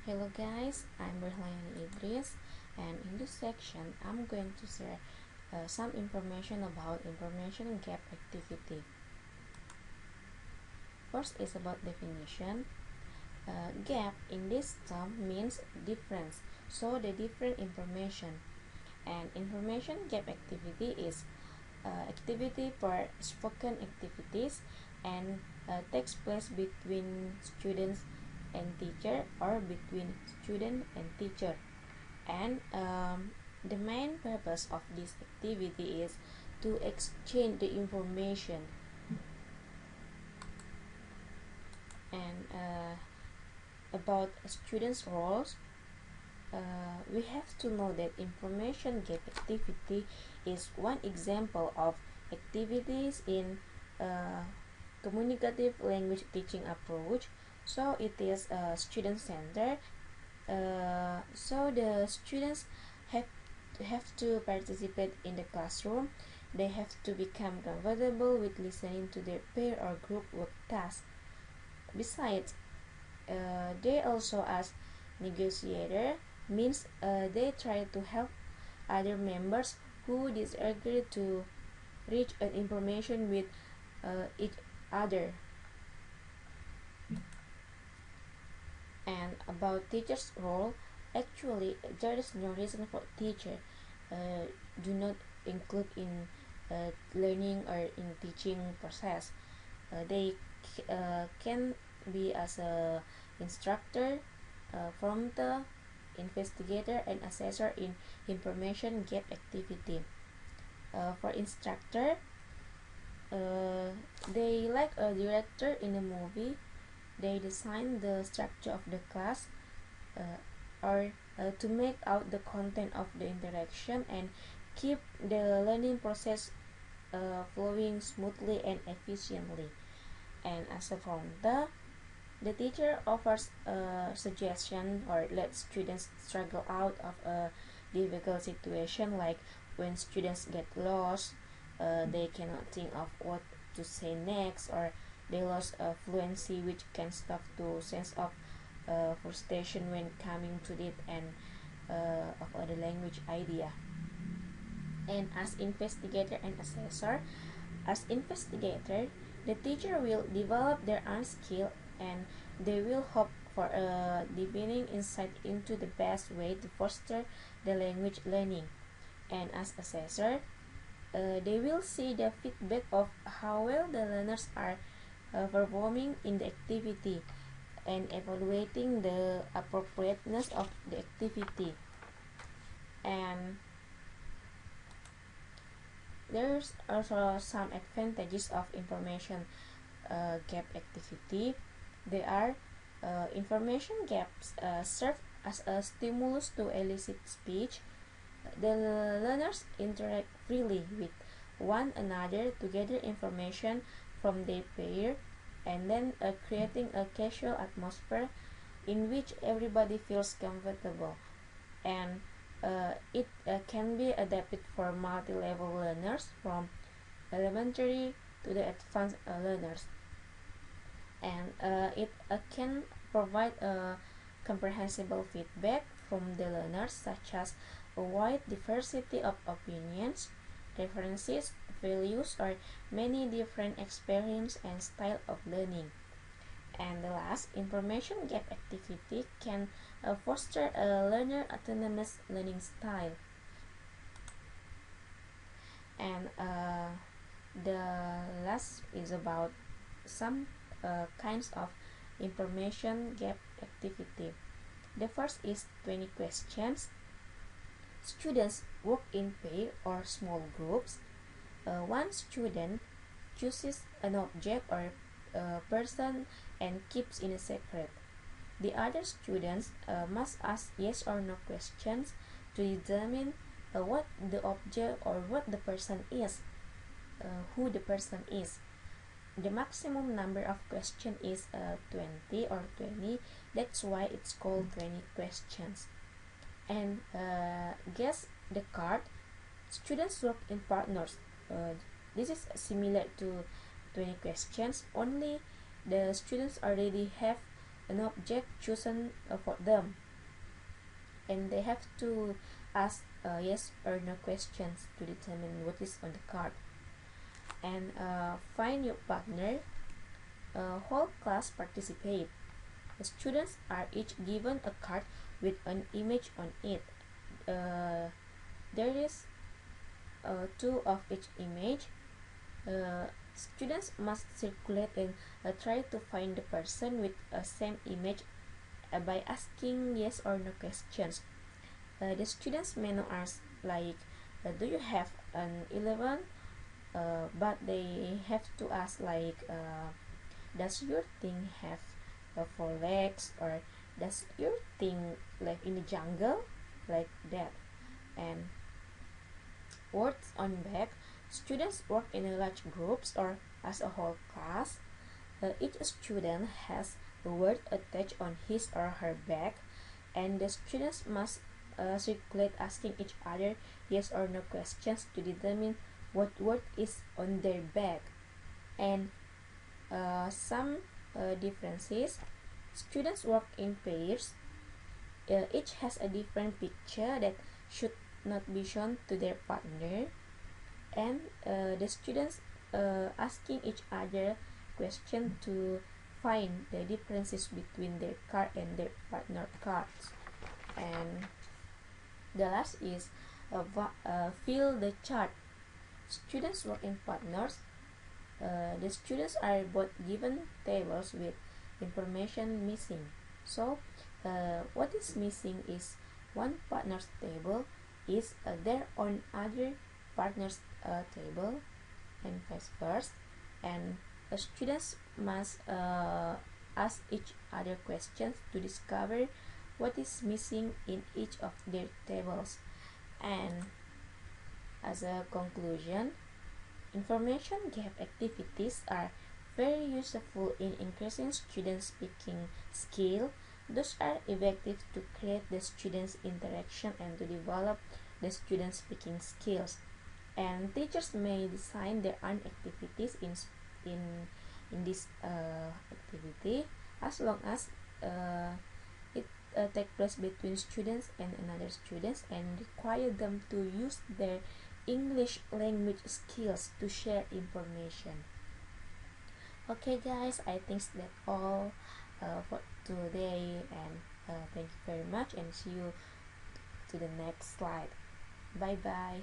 Hello guys, I'm Berlayani Idris, and in this section I'm going to share some information about information gap activity. First is about definition. Gap in this term means difference, so the different information. And information gap activity is activity for spoken activities and takes place between students and teacher or between student and teacher. And the main purpose of this activity is to exchange the information. And about students' roles, we have to know that information gap activity is one example of activities in communicative language teaching approach. So it is student centered. So the students have to participate in the classroom. They have to become comfortable with listening to their pair or group work tasks. Besides, they also as negotiator, means they try to help other members who disagree to reach an information with each other. And about teacher's role, actually there is no reason for teacher do not include in learning or in teaching process. They can be as a instructor, from the investigator and assessor in information gap activity. For instructor, they like a director in a movie. They design the structure of the class, or to make out the content of the interaction and keep the learning process flowing smoothly and efficiently. And as a founder, the teacher offers a suggestion or lets students struggle out of a difficult situation, like when students get lost, they cannot think of what to say next, or they lost fluency, which can stop to sense of frustration when coming to it and of other language idea. And as investigator and assessor, as investigator, the teacher will develop their own skill and they will hope for a deepening insight into the best way to foster the language learning. And as assessor, they will see the feedback of how well the learners are performing in the activity and evaluating the appropriateness of the activity. And there's also some advantages of information gap activity. They are information gaps serve as a stimulus to elicit speech. The learners interact freely with one another to gather information from their peer, and then creating a casual atmosphere in which everybody feels comfortable. And it can be adapted for multi-level learners from elementary to the advanced learners. And it can provide a comprehensible feedback from the learners, such as a wide diversity of opinions, references, values, or many different experience and style of learning. And the last, information gap activity can foster a learner autonomous learning style. And the last is about some kinds of information gap activity. The first is 20 questions. Students work in pair or small groups. One student chooses an object or person and keeps in a secret. The other students must ask yes or no questions to determine what the object or what the person is, who the person is. The maximum number of questions is 20 or 20. That's why it's called 20 questions. And guess the card. Students work in partners. This is similar to 20 questions, only the students already have an object chosen for them, and they have to ask yes or no questions to determine what is on the card. And find your partner. Whole class participate. The students are each given a card with an image on it. There is two of each image. Students must circulate and try to find the person with the same image by asking yes or no questions. The students may not ask like, do you have an 11? But they have to ask like, does your thing have four legs, or does your thing live in the jungle, like that. And words on back. Students work in large groups or as a whole class. Each student has a word attached on his or her back, and the students must circulate asking each other yes or no questions to determine what word is on their back. And some differences. Students work in pairs. Each has a different picture that should not be shown to their partner, and the students asking each other question to find the differences between their card and their partner cards. And the last is fill the chart. Students work in partners. The students are both given tables with information missing. So what is missing is one partner's table is there on other partner's table, and vice versa. And students must ask each other questions to discover what is missing in each of their tables. And as a conclusion, information gap activities are very useful in increasing students' speaking skill. Those are effective to create the students' interaction and to develop the students' speaking skills. And teachers may design their own activities in this activity, as long as it take place between students and another students, and require them to use their English language skills to share information. Okay guys, I think that's all for today, and thank you very much, and see you to the next slide. Bye bye.